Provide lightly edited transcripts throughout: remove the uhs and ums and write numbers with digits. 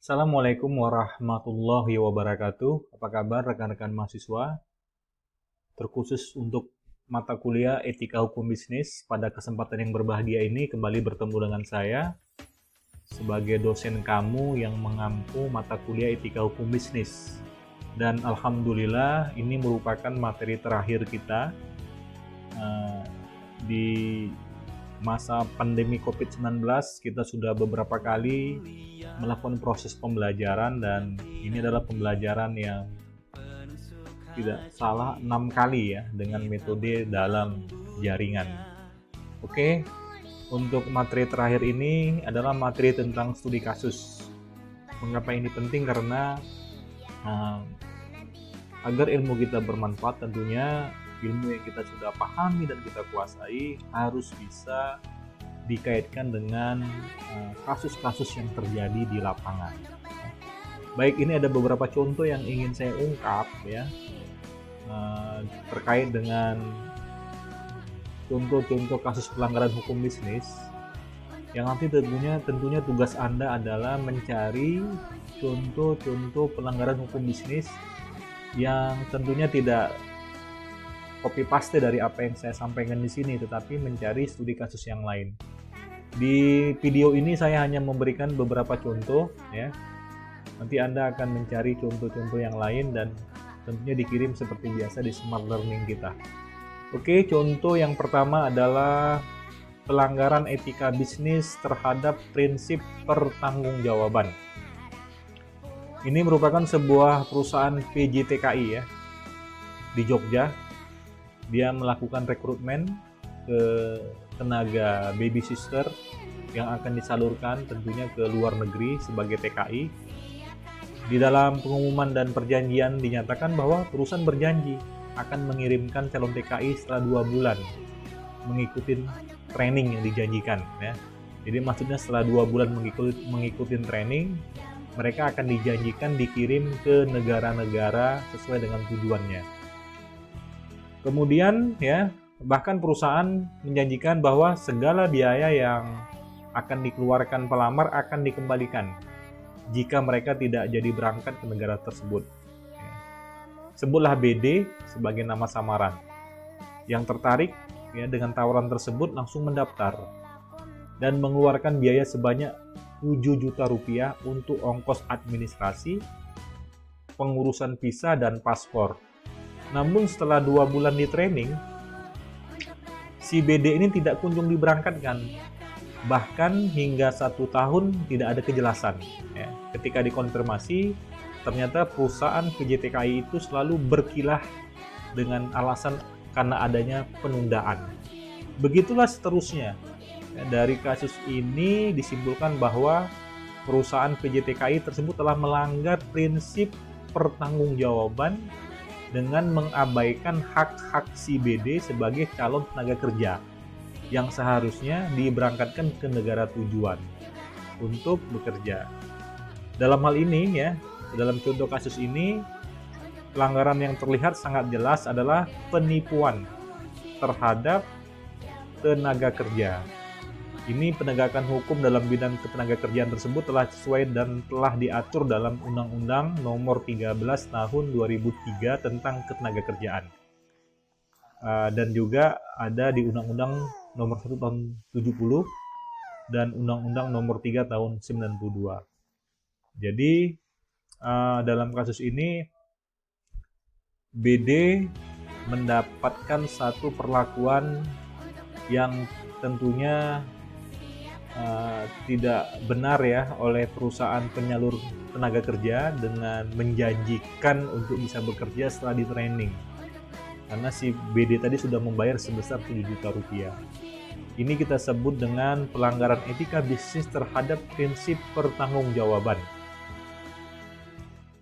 Assalamualaikum warahmatullahi wabarakatuh. Apa kabar rekan-rekan mahasiswa? Terkhusus untuk mata kuliah Etika Hukum Bisnis, pada kesempatan yang berbahagia ini kembali bertemu dengan saya sebagai dosen kamu yang mengampu mata kuliah Etika Hukum Bisnis. Dan alhamdulillah ini merupakan materi terakhir kita di masa pandemi COVID-19. Kita sudah beberapa kali melakukan proses pembelajaran dan ini adalah pembelajaran yang tidak salah 6 kali ya dengan metode dalam jaringan. Oke, untuk materi terakhir ini adalah materi tentang studi kasus. Mengapa ini penting? Karena agar ilmu kita bermanfaat, tentunya ilmu yang kita sudah pahami dan kita kuasai harus bisa dikaitkan dengan kasus-kasus yang terjadi di lapangan. Baik, ini ada beberapa contoh yang ingin saya ungkap ya, terkait dengan contoh-contoh kasus pelanggaran hukum bisnis yang nanti tentunya tugas Anda adalah mencari contoh-contoh pelanggaran hukum bisnis yang tentunya tidak copy paste dari apa yang saya sampaikan di sini, tetapi mencari studi kasus yang lain. Di video ini saya hanya memberikan beberapa contoh ya. Nanti Anda akan mencari contoh-contoh yang lain dan tentunya dikirim seperti biasa di Smart Learning kita. Oke, contoh yang pertama adalah pelanggaran etika bisnis terhadap prinsip pertanggungjawaban. Ini merupakan sebuah perusahaan PJTKI ya di Jogja. Dia melakukan rekrutmen ke tenaga baby sister yang akan disalurkan tentunya ke luar negeri sebagai TKI. Di dalam pengumuman dan perjanjian dinyatakan bahwa perusahaan berjanji akan mengirimkan calon TKI setelah 2 bulan mengikuti training yang dijanjikan ya. Jadi maksudnya setelah 2 bulan mengikuti training, mereka akan dijanjikan dikirim ke negara-negara sesuai dengan tujuannya. Kemudian ya, bahkan perusahaan menjanjikan bahwa segala biaya yang akan dikeluarkan pelamar akan dikembalikan jika mereka tidak jadi berangkat ke negara tersebut. Ya. Sebutlah BD sebagai nama samaran. Yang tertarik ya dengan tawaran tersebut langsung mendaftar dan mengeluarkan biaya sebanyak 7 juta rupiah untuk ongkos administrasi, pengurusan visa dan paspor. Namun setelah 2 bulan di training, si BD ini tidak kunjung diberangkatkan. Bahkan hingga 1 tahun tidak ada kejelasan. Ya. Ketika dikonfirmasi, ternyata perusahaan PJTKI itu selalu berkilah dengan alasan karena adanya penundaan. Begitulah seterusnya. Ya, dari kasus ini disimpulkan bahwa perusahaan PJTKI tersebut telah melanggar prinsip pertanggungjawaban dengan mengabaikan hak-hak si BD sebagai calon tenaga kerja yang seharusnya diberangkatkan ke negara tujuan untuk bekerja. Dalam hal ini ya, dalam contoh kasus ini, pelanggaran yang terlihat sangat jelas adalah penipuan terhadap tenaga kerja. Ini penegakan hukum dalam bidang ketenagakerjaan tersebut telah sesuai dan telah diatur dalam Undang-Undang Nomor 13 Tahun 2003 tentang Ketenagakerjaan. Dan juga ada di Undang-Undang Nomor 1 Tahun 70 dan Undang-Undang Nomor 3 Tahun 92. Jadi dalam kasus ini BD mendapatkan satu perlakuan yang tentunya tidak benar ya oleh perusahaan penyalur tenaga kerja dengan menjanjikan untuk bisa bekerja setelah di training, karena si BD tadi sudah membayar sebesar 7 juta rupiah. Ini kita sebut dengan pelanggaran etika bisnis terhadap prinsip pertanggungjawaban.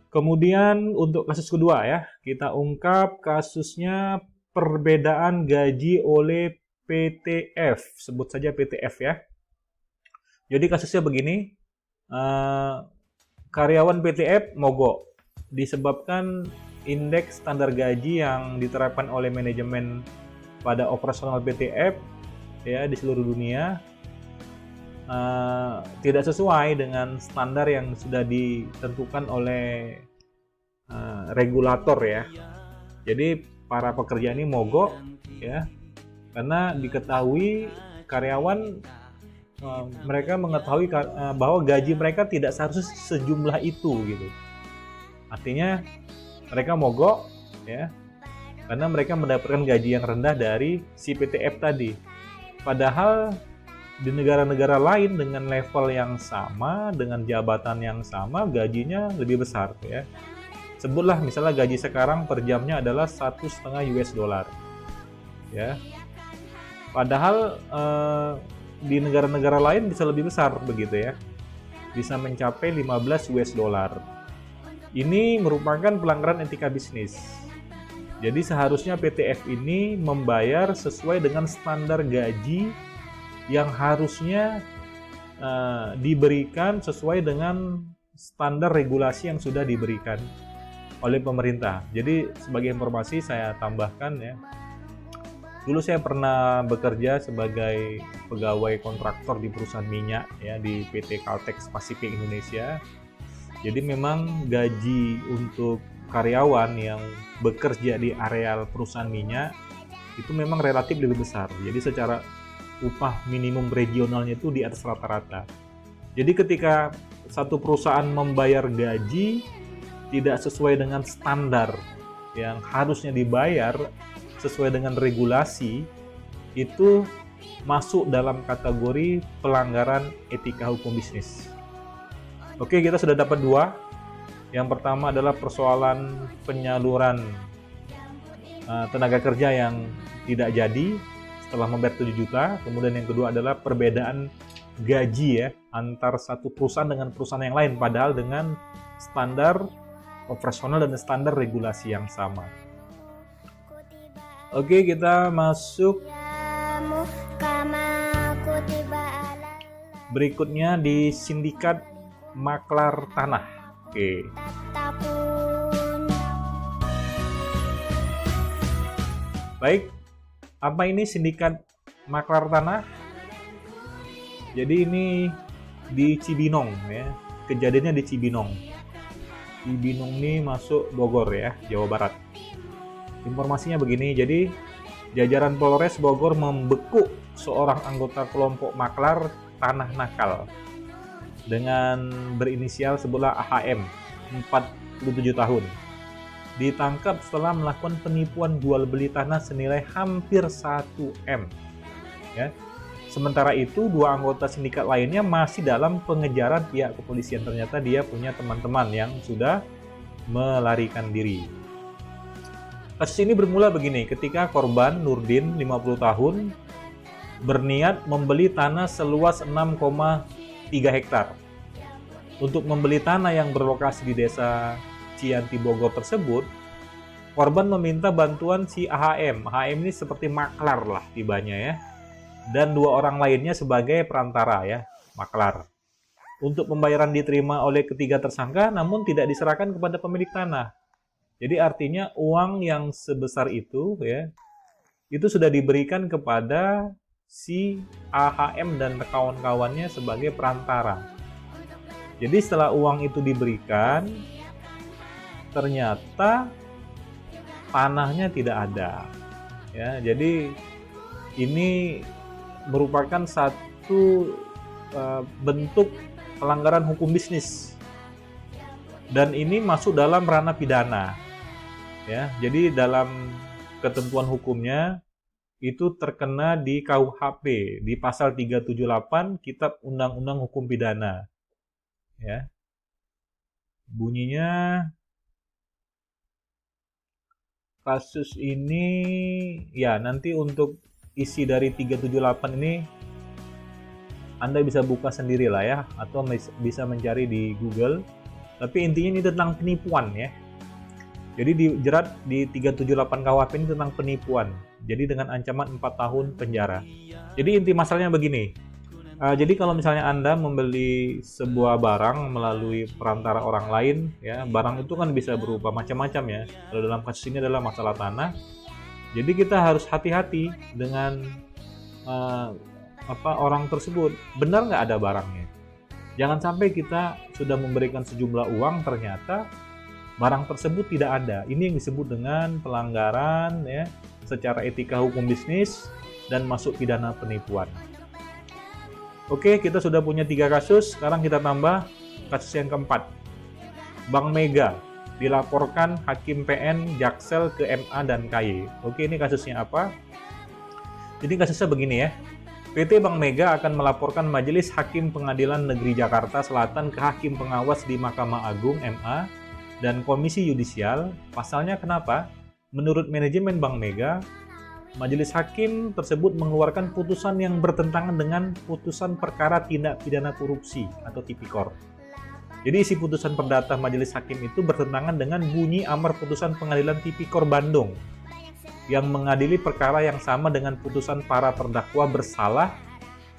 Kemudian untuk kasus kedua ya, kita ungkap kasusnya perbedaan gaji oleh PTF, sebut saja PTF ya. Jadi kasusnya begini, karyawan PTF mogok disebabkan indeks standar gaji yang diterapkan oleh manajemen pada operasional PTF ya di seluruh dunia tidak sesuai dengan standar yang sudah ditentukan oleh regulator ya. Jadi para pekerja ini mogok ya, karena diketahui karyawan mereka mengetahui bahwa gaji mereka tidak seharusnya sejumlah itu gitu. Artinya mereka mogok ya, karena mereka mendapatkan gaji yang rendah dari si PTF tadi. Padahal di negara-negara lain dengan level yang sama, dengan jabatan yang sama, gajinya lebih besar ya. Sebutlah misalnya gaji sekarang per jamnya adalah 1,5 US dollar ya. Padahal di negara-negara lain bisa lebih besar begitu ya, bisa mencapai 15 US dollar. Ini merupakan pelanggaran etika bisnis. Jadi seharusnya PTF ini membayar sesuai dengan standar gaji yang harusnya diberikan sesuai dengan standar regulasi yang sudah diberikan oleh pemerintah. Jadi sebagai informasi saya tambahkan ya, dulu saya pernah bekerja sebagai pegawai kontraktor di perusahaan minyak ya, di PT Caltex Pacific Indonesia. Jadi memang gaji untuk karyawan yang bekerja di areal perusahaan minyak itu memang relatif lebih besar. Jadi secara upah minimum regionalnya itu di atas rata-rata. Jadi ketika satu perusahaan membayar gaji tidak sesuai dengan standar yang harusnya dibayar sesuai dengan regulasi, itu masuk dalam kategori pelanggaran etika hukum bisnis. Oke, kita sudah dapat dua. Yang pertama adalah persoalan penyaluran tenaga kerja yang tidak jadi setelah membayar 7 juta. Kemudian yang kedua adalah perbedaan gaji ya antar satu perusahaan dengan perusahaan yang lain, padahal dengan standar operasional dan standar regulasi yang sama. Oke, kita masuk berikutnya di sindikat maklar tanah. Oke. Baik, apa ini sindikat maklar tanah? Jadi ini di Cibinong ya, kejadiannya di Cibinong. Cibinong ini masuk Bogor ya, Jawa Barat. Informasinya begini, jadi jajaran Polres Bogor membekuk seorang anggota kelompok maklar tanah nakal dengan berinisial sebutlah AHM, 47 tahun. Ditangkap setelah melakukan penipuan jual beli tanah senilai hampir 1 M. Ya. Sementara itu, dua anggota sindikat lainnya masih dalam pengejaran pihak kepolisian. Ternyata dia punya teman-teman yang sudah melarikan diri. Kasus ini bermula begini, ketika korban Nurdin, 50 tahun, berniat membeli tanah seluas 6,3 hektar. Untuk membeli tanah yang berlokasi di desa Cianti Bogor tersebut, korban meminta bantuan si AHM. AHM ini seperti maklar lah tibanya ya. Dan dua orang lainnya sebagai perantara ya, maklar. Untuk pembayaran diterima oleh ketiga tersangka namun tidak diserahkan kepada pemilik tanah. Jadi artinya uang yang sebesar itu ya, itu sudah diberikan kepada si AHM dan kawan-kawannya sebagai perantara. Jadi setelah uang itu diberikan, ternyata tanahnya tidak ada. Ya, jadi ini merupakan satu bentuk pelanggaran hukum bisnis dan ini masuk dalam ranah pidana ya. Jadi dalam ketentuan hukumnya itu terkena di KUHP di pasal 378 Kitab Undang-Undang Hukum Pidana ya. Bunyinya kasus ini ya, nanti untuk isi dari 378 ini Anda bisa buka sendiri lah ya, atau bisa mencari di Google. Tapi intinya ini tentang penipuan ya. Jadi dijerat di 378 KUHP ini tentang penipuan. Jadi dengan ancaman 4 tahun penjara. Jadi inti masalahnya begini. Jadi kalau misalnya Anda membeli sebuah barang melalui perantara orang lain ya, barang itu kan bisa berupa macam-macam ya. Kalau dalam kasus ini adalah masalah tanah. Jadi kita harus hati-hati dengan orang tersebut, benar nggak ada barangnya. Jangan sampai kita sudah memberikan sejumlah uang, ternyata barang tersebut tidak ada. Ini yang disebut dengan pelanggaran ya secara etika hukum bisnis dan masuk pidana penipuan. Oke, kita sudah punya 3 kasus. Sekarang kita tambah kasus yang keempat. Bank Mega dilaporkan Hakim PN, Jaksel ke MA dan KY. Oke, ini kasusnya apa? Jadi kasusnya begini ya. PT Bank Mega akan melaporkan Majelis Hakim Pengadilan Negeri Jakarta Selatan ke Hakim Pengawas di Mahkamah Agung MA dan Komisi Yudisial. Pasalnya kenapa? Menurut manajemen Bank Mega, Majelis Hakim tersebut mengeluarkan putusan yang bertentangan dengan putusan perkara tindak pidana korupsi atau tipikor. Jadi isi putusan perdata Majelis Hakim itu bertentangan dengan bunyi amar putusan Pengadilan Tipikor Bandung yang mengadili perkara yang sama dengan putusan para terdakwa bersalah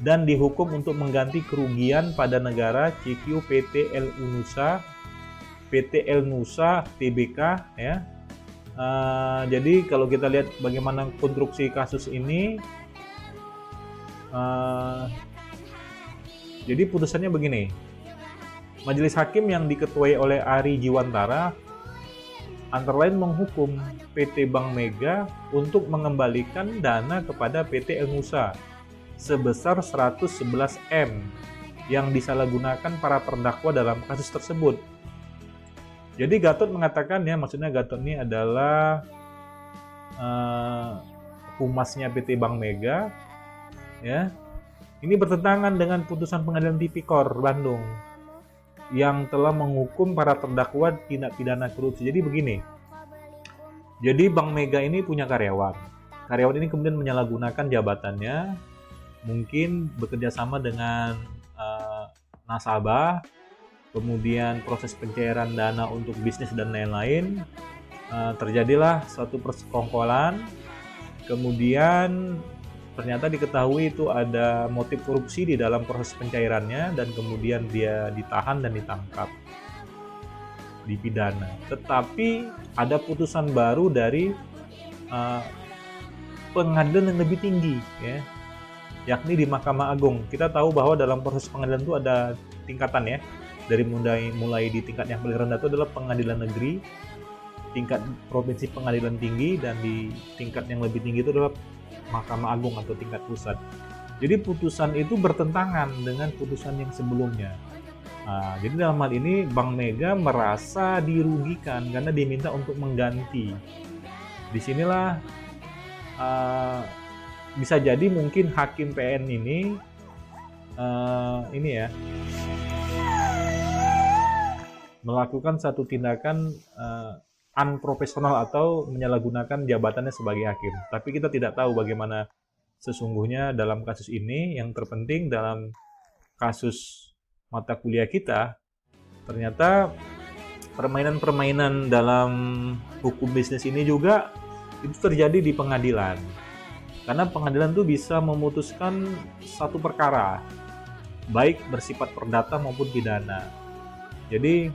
dan dihukum untuk mengganti kerugian pada negara CQ PT LU Nusa, PT El Nusa Tbk ya. Jadi kalau kita lihat bagaimana konstruksi kasus ini, jadi putusannya begini. Majelis Hakim yang diketuai oleh Ari Jiwantara antara lain menghukum PT Bank Mega untuk mengembalikan dana kepada PT El Nusa sebesar 111 M yang disalahgunakan para terdakwa dalam kasus tersebut. Jadi Gatot mengatakan ya, maksudnya Gatot ini adalah humasnya PT Bank Mega ya. Ini bertentangan dengan putusan Pengadilan Tipikor Bandung yang telah menghukum para terdakwa tindak pidana korupsi. Jadi begini, jadi Bank Mega ini punya karyawan. Karyawan ini kemudian menyalahgunakan jabatannya, mungkin bekerja sama dengan nasabah, kemudian proses pencairan dana untuk bisnis dan lain-lain. Terjadilah suatu persekongkolan, kemudian ternyata diketahui itu ada motif korupsi di dalam proses pencairannya dan kemudian dia ditahan dan ditangkap, dipidana. Tetapi ada putusan baru dari pengadilan yang lebih tinggi ya, yakni di Mahkamah Agung. Kita tahu bahwa dalam proses pengadilan itu ada tingkatan ya, dari mulai di tingkat yang paling rendah itu adalah pengadilan negeri, tingkat provinsi pengadilan tinggi, dan di tingkat yang lebih tinggi itu adalah Mahkamah Agung atau tingkat pusat. Jadi putusan itu bertentangan dengan putusan yang sebelumnya. Jadi dalam hal ini Bank Mega merasa dirugikan karena diminta untuk mengganti. Disinilah bisa jadi mungkin Hakim PN ini ya melakukan satu tindakan unprofesional atau menyalahgunakan jabatannya sebagai hakim. Tapi kita tidak tahu bagaimana sesungguhnya dalam kasus ini. Yang terpenting dalam kasus mata kuliah kita, ternyata permainan-permainan dalam hukum bisnis ini juga itu terjadi di pengadilan. Karena pengadilan itu bisa memutuskan satu perkara, baik bersifat perdata maupun pidana. Jadi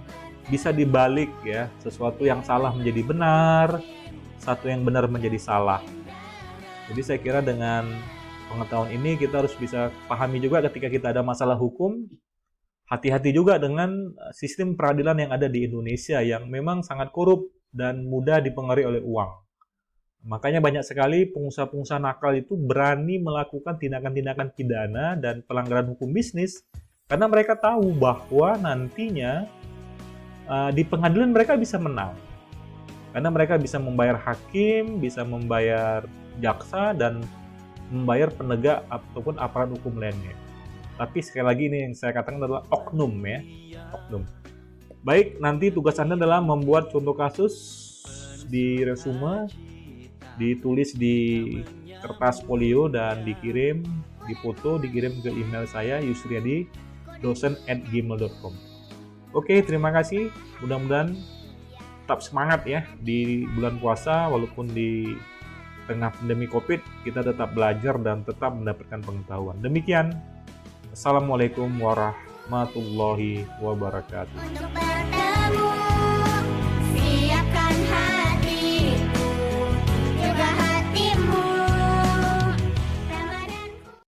bisa dibalik ya, sesuatu yang salah menjadi benar, satu yang benar menjadi salah. Jadi saya kira dengan pengetahuan ini kita harus bisa pahami juga ketika kita ada masalah hukum, hati-hati juga dengan sistem peradilan yang ada di Indonesia yang memang sangat korup dan mudah dipengaruhi oleh uang. Makanya banyak sekali pengusaha-pengusaha nakal itu berani melakukan tindakan-tindakan pidana dan pelanggaran hukum bisnis karena mereka tahu bahwa nantinya di pengadilan mereka bisa menang. Karena mereka bisa membayar hakim, bisa membayar jaksa, dan membayar penegak ataupun aparat hukum lainnya. Tapi sekali lagi ini yang saya katakan adalah oknum ya, oknum. Baik, nanti tugas Anda adalah membuat contoh kasus di resume, ditulis di kertas folio dan dikirim, difoto, dikirim ke email saya yusriadi@dosen@gmail.com. Oke, terima kasih. Mudah-mudahan tetap semangat ya di bulan puasa, walaupun di tengah pandemi COVID, kita tetap belajar dan tetap mendapatkan pengetahuan. Demikian. Assalamualaikum warahmatullahi wabarakatuh.